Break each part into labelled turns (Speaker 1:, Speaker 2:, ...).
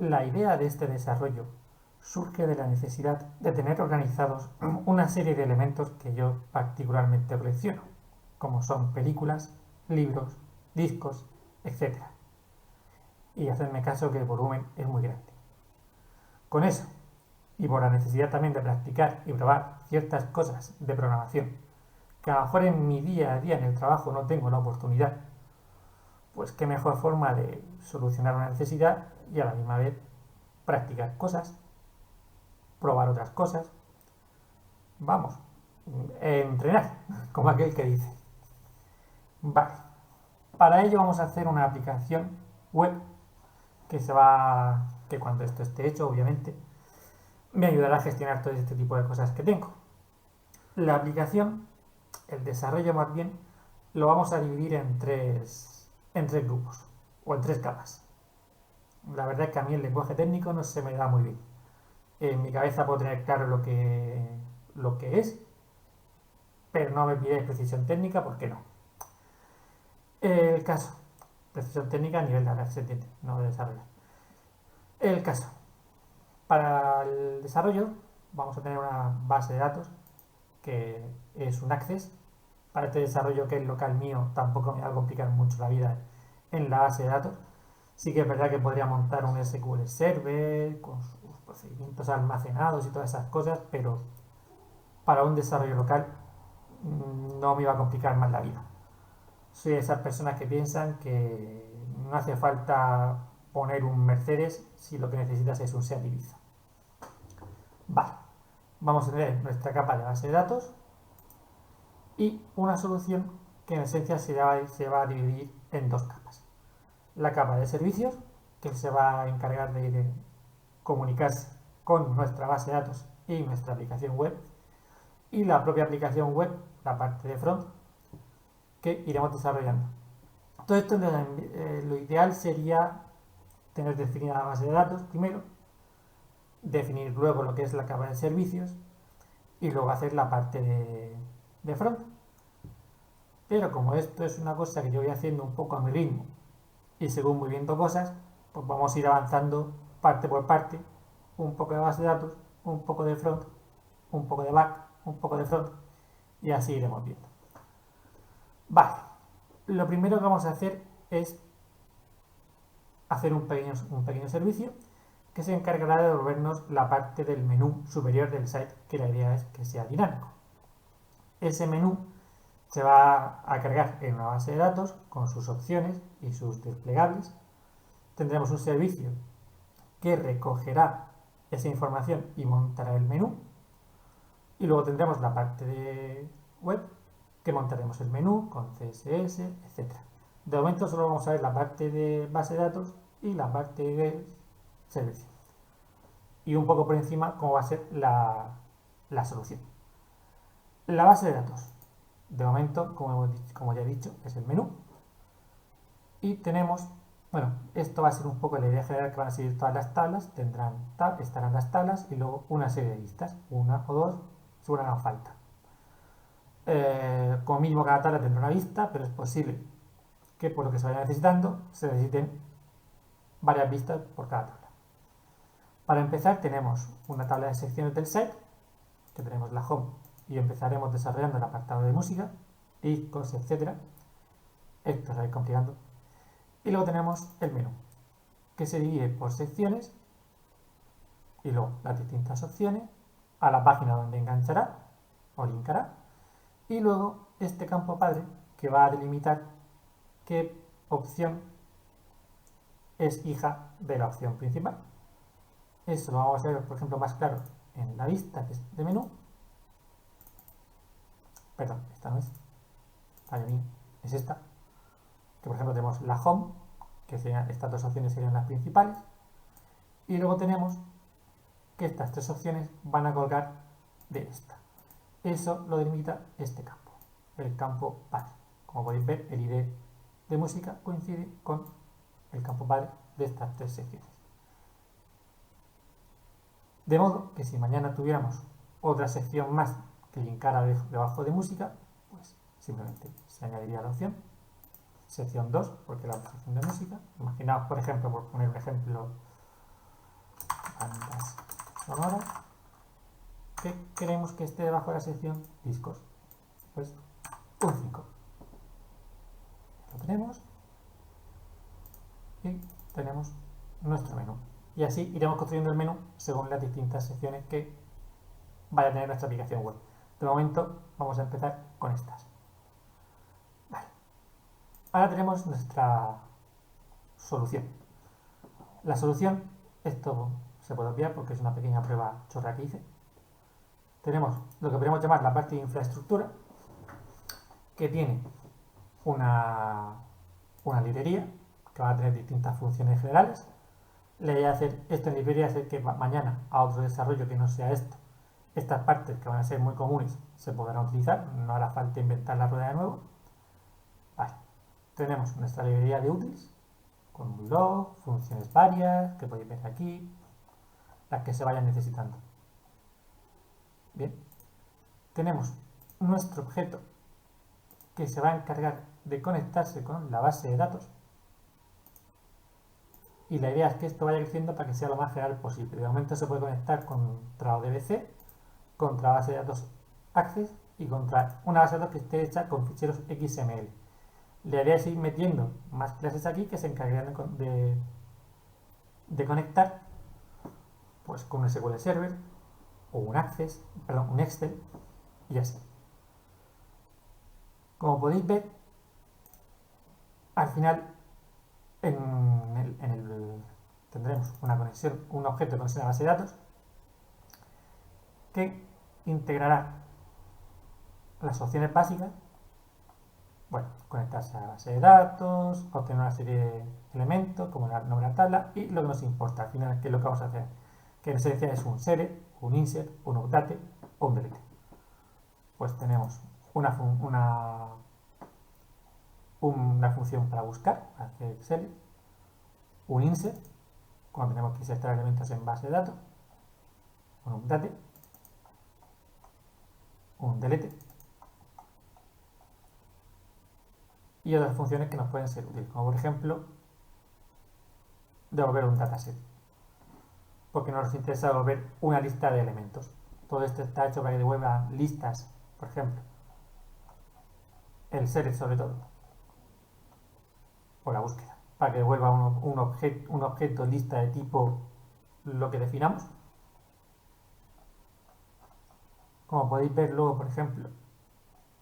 Speaker 1: La idea de este desarrollo surge de la necesidad de tener organizados una serie de elementos que yo particularmente colecciono, como son películas, libros, discos, etc. Y hacedme caso que el volumen es muy grande. Con eso, y por la necesidad también de practicar y probar ciertas cosas de programación, que a lo mejor en mi día a día en el trabajo no tengo la oportunidad, pues qué mejor forma de solucionar una necesidad y a la misma vez practicar cosas, probar otras cosas, vamos, entrenar, como aquel que dice. Vale, para ello vamos a hacer una aplicación web que cuando esto esté hecho, obviamente, me ayudará a gestionar todo este tipo de cosas que tengo. La aplicación, el desarrollo más bien, lo vamos a dividir en tres grupos o en tres capas. La verdad es que a mí el lenguaje técnico no se me da muy bien. En mi cabeza puedo tener claro lo que es, pero no me pidáis precisión técnica porque no. El caso, precisión técnica a nivel de hablar, se entiende, no de desarrollar. El caso, para el desarrollo vamos a tener una base de datos que es un access. Para este desarrollo que es local mío tampoco me va a complicar mucho la vida en la base de datos. Sí que es verdad que podría montar un SQL Server con sus procedimientos almacenados y todas esas cosas, pero para un desarrollo local no me iba a complicar más la vida. Soy de esas personas que piensan que no hace falta poner un Mercedes si lo que necesitas es un Seat Ibiza. Vale, vamos a tener nuestra capa de base de datos y una solución que en esencia se va a dividir en dos capas. La capa de servicios, que se va a encargar de comunicarse con nuestra base de datos y nuestra aplicación web, y la propia aplicación web, la parte de front, que iremos desarrollando. Todo esto lo ideal sería tener definida la base de datos primero, definir luego lo que es la capa de servicios y luego hacer la parte de front. Pero como esto es una cosa que yo voy haciendo un poco a mi ritmo y según voy viendo cosas, pues vamos a ir avanzando parte por parte, un poco de base de datos, un poco de front, un poco de back, un poco de front y así iremos viendo. Vale, lo primero que vamos a hacer es hacer un pequeño servicio que se encargará de devolvernos la parte del menú superior del site, que la idea es que sea dinámico. Ese menú se va a cargar en una base de datos con sus opciones y sus desplegables. Tendremos un servicio que recogerá esa información y montará el menú. Y luego tendremos la parte de web que montaremos el menú con CSS, etc. De momento solo vamos a ver la parte de base de datos y la parte de servicio. Y un poco por encima cómo va a ser la solución. La base de datos. De momento, como ya he dicho, es el menú. Y tenemos, bueno, esto va a ser un poco la idea general que van a seguir todas las tablas. Estarán las tablas y luego una serie de listas, una o dos, según hagan falta. Como mínimo cada tabla tendrá una lista, pero es posible que por lo que se vaya necesitando se necesiten varias vistas por cada tabla. Para empezar tenemos una tabla de secciones del site, que tenemos la home y empezaremos desarrollando el apartado de música, discos, etc. Esto se va a ir complicando. Y luego tenemos el menú, que se divide por secciones y luego las distintas opciones a la página donde enganchará o linkará. Y luego este campo padre que va a delimitar qué opción es hija de la opción principal. Eso lo vamos a ver, por ejemplo, más claro en la vista que es de menú. Perdón, esta no es. Vale, bien, es esta. Que por ejemplo tenemos la home, que serían, estas dos opciones serían las principales. Y luego tenemos que estas tres opciones van a colgar de esta. Eso lo delimita este campo, el campo padre. Como podéis ver, el ID de música coincide con el campo padre de estas tres secciones. De modo que si mañana tuviéramos otra sección más que linkara debajo de música, pues simplemente se añadiría la opción sección 2, porque la sección de música. Imaginaos, por ejemplo, por poner un ejemplo bandas sonoras que queremos que esté debajo de la sección discos. Pues un 5. Lo tenemos y tenemos nuestro menú. Y así iremos construyendo el menú según las distintas secciones que vaya a tener nuestra aplicación web. De momento vamos a empezar con estas. Vale. Ahora tenemos nuestra solución. La solución, esto se puede obviar porque es una pequeña prueba chorra que hice. Tenemos lo que podemos llamar la parte de infraestructura, que tiene una librería que va a tener distintas funciones generales. Le voy a hacer esto en librería, hacer que mañana a otro desarrollo que no sea esto, estas partes que van a ser muy comunes se podrán utilizar, no hará falta inventar la rueda de nuevo. Vale. Tenemos nuestra librería de utils con un log, funciones varias que podéis ver aquí, las que se vayan necesitando. Bien, tenemos nuestro objeto que se va a encargar de conectarse con la base de datos y la idea es que esto vaya creciendo para que sea lo más general posible. De momento se puede conectar contra ODBC, contra base de datos Access y contra una base de datos que esté hecha con ficheros XML. La idea es ir metiendo más clases aquí que se encargarán de conectar pues con un SQL Server o un Access, perdón, un Excel y así. Como podéis ver, al final tendremos una conexión, un objeto de conexión a la base de datos que integrará las opciones básicas, bueno, conectarse a la base de datos, obtener una serie de elementos como el nombre de la tabla y lo que nos importa al final, que es lo que vamos a hacer, que en esencia es un select, un insert, un update o un delete. Pues tenemos una función para buscar, para hacer select, un insert, cuando tenemos que insertar elementos en base de datos, un update, un delete y otras funciones que nos pueden ser útiles, como por ejemplo devolver un dataset, porque nos interesa devolver una lista de elementos. Todo esto está hecho para que devuelva listas, por ejemplo, el select sobre todo, o la búsqueda, para que devuelva un objeto lista de tipo lo que definamos. Como podéis ver luego, por ejemplo,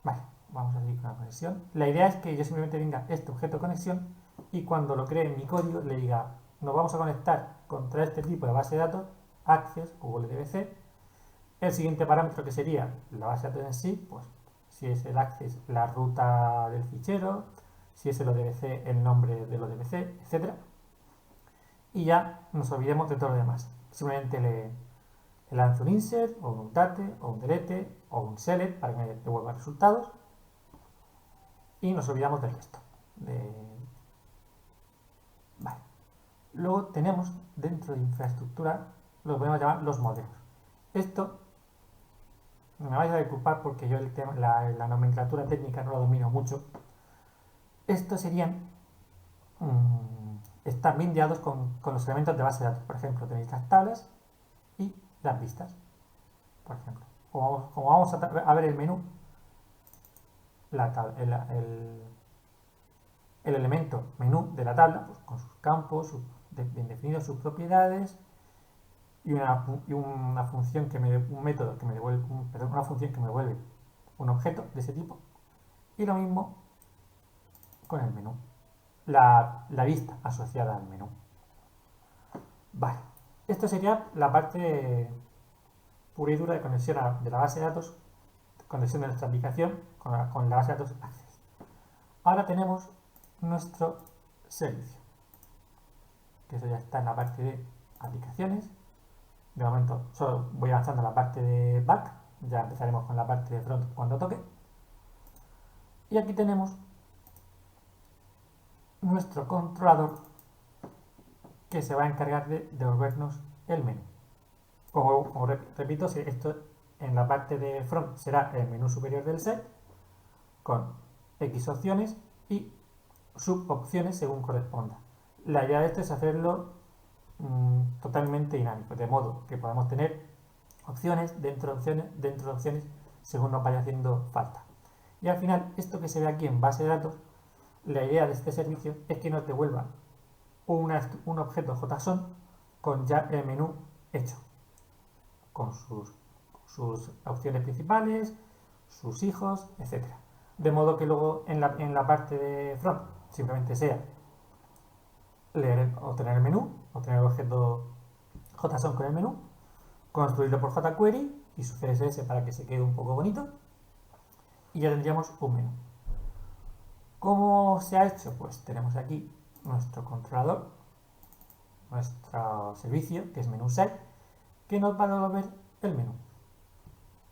Speaker 1: vale, vamos a seguir con la conexión. La idea es que yo simplemente tenga este objeto conexión y cuando lo cree en mi código le diga, nos vamos a conectar contra este tipo de base de datos, Access o ODBC. El siguiente parámetro que sería la base de datos en sí, pues si es el Access, la ruta del fichero, si es el ODBC, el nombre del ODBC, etc. Y ya nos olvidemos de todo lo demás. Simplemente le lanzo un insert, o un update, o un delete, o un select para que me devuelva resultados. Y nos olvidamos del resto. Vale. Luego tenemos dentro de infraestructura lo que podemos llamar los modelos. Esto me vais a disculpar porque yo la nomenclatura técnica no la domino mucho. Estos serían están bindeados con los elementos de base de datos. Por ejemplo, tenéis las tablas y las vistas. Por ejemplo, como vamos a ver el menú, el elemento menú de la tabla, pues, con sus campos, bien definidos, sus propiedades y una función que un método que me devuelve, una función que me devuelve un objeto de ese tipo. Y lo mismo con el menú, la vista asociada al menú. Vale, esto sería la parte pura y dura de conexión de la base de datos, conexión de nuestra aplicación con la base de datos Access. Ahora tenemos nuestro servicio, que eso ya está en la parte de aplicaciones. De momento solo voy avanzando la parte de back, ya empezaremos con la parte de front cuando toque. Y aquí tenemos nuestro controlador que se va a encargar de devolvernos el menú. Como repito, esto en la parte de front será el menú superior del set con X opciones y subopciones según corresponda. La idea de esto es hacerlo totalmente dinámico, de modo que podamos tener opciones dentro de opciones según nos vaya haciendo falta. Y al final, esto que se ve aquí en base de datos, la idea de este servicio es que nos devuelva un objeto JSON con ya el menú hecho, con sus opciones principales, sus hijos, etcétera. De modo que luego en la parte de front simplemente sea obtener el menú, obtener el objeto JSON con el menú, construirlo por jQuery y su CSS para que se quede un poco bonito y ya tendríamos un menú. ¿Cómo se ha hecho? Pues tenemos aquí nuestro controlador, nuestro servicio, que es menú set, que nos va a devolver el menú.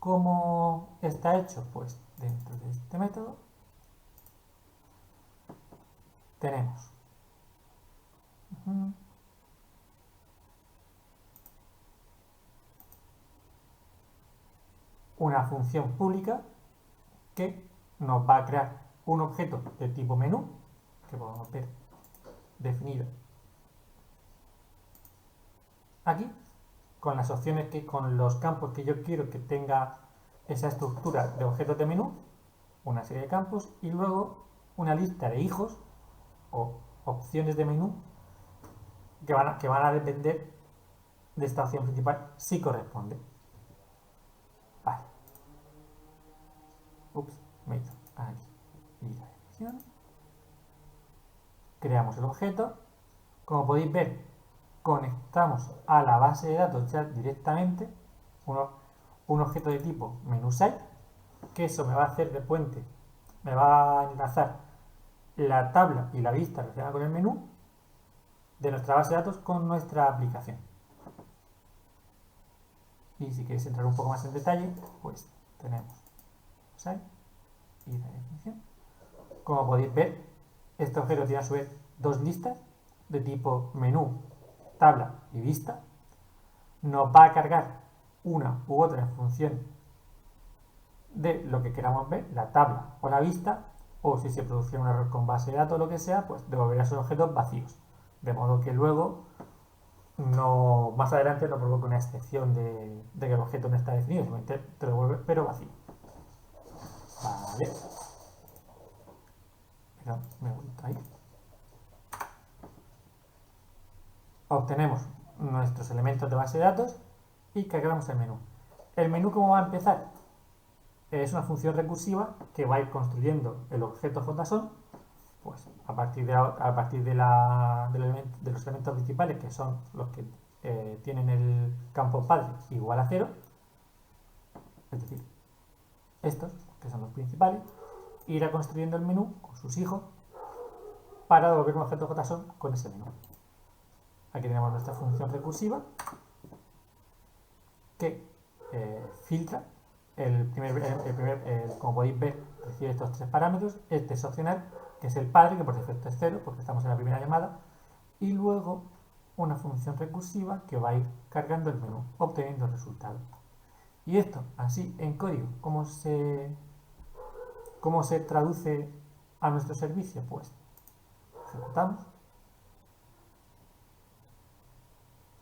Speaker 1: ¿Cómo está hecho? Pues dentro de este método tenemos una función pública que nos va a crear un objeto de tipo menú, que podemos ver definido aquí, con las opciones con los campos que yo quiero que tenga esa estructura de objetos de menú, una serie de campos y luego una lista de hijos o opciones de menú que van a depender de esta opción principal si corresponde. Vale. Ups, me he ido aquí. Y la definición. Creamos el objeto. Como podéis ver, conectamos a la base de datos ya directamente un objeto de tipo menú site, que eso me va a hacer de puente, me va a enlazar la tabla y la vista relacionada con el menú de nuestra base de datos con nuestra aplicación. Y si queréis entrar un poco más en detalle, pues tenemos site y la definición. Como podéis ver, este objeto tiene a su vez dos listas de tipo menú, tabla y vista. Nos va a cargar una u otra en función de lo que queramos ver, la tabla o la vista, o si se produce un error con base de datos o lo que sea, pues devolverá esos objetos vacíos. De modo que luego más adelante no provoque una excepción de que el objeto no está definido, simplemente te lo devuelve pero vacío. Vale. Pero me he vuelto ahí. Obtenemos nuestros elementos de base de datos y cargamos el menú. ¿El menú cómo va a empezar? Es una función recursiva que va a ir construyendo el objeto JSON pues, a partir de los elementos principales, que son los que tienen el campo padre igual a 0, es decir, estos, que son los principales, irá construyendo el menú con sus hijos para devolver un objeto JSON con ese menú. Aquí tenemos nuestra función recursiva que filtra como podéis ver, recibe estos tres parámetros. Este es opcional, que es el padre, que por defecto es 0, porque estamos en la primera llamada, y luego una función recursiva que va a ir cargando el menú, obteniendo el resultado. Y esto, así en código, ¿cómo se traduce a nuestro servicio? Pues ejecutamos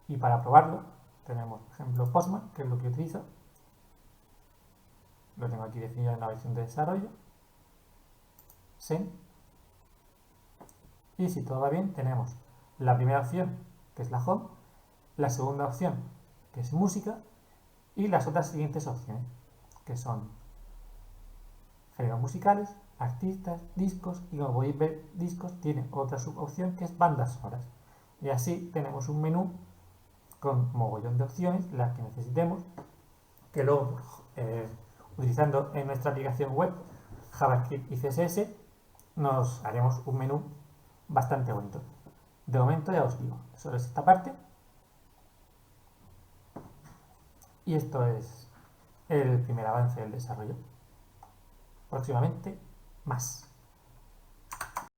Speaker 1: y para probarlo tenemos, por ejemplo, Postman, que es lo que utilizo. Lo tengo aquí definido en la versión de desarrollo. Send. Y si todo va bien, tenemos la primera opción, que es la home, la segunda opción, que es música, y las otras siguientes opciones, que son géneros musicales, artistas, discos, y como podéis ver, discos tiene otra subopción que es bandas sonoras. Y así tenemos un menú con mogollón de opciones, las que necesitemos, que luego, utilizando en nuestra aplicación web JavaScript y CSS, nos haremos un menú bastante bonito. De momento ya os digo, solo es esta parte. Y esto es el primer avance del desarrollo. Próximamente, más.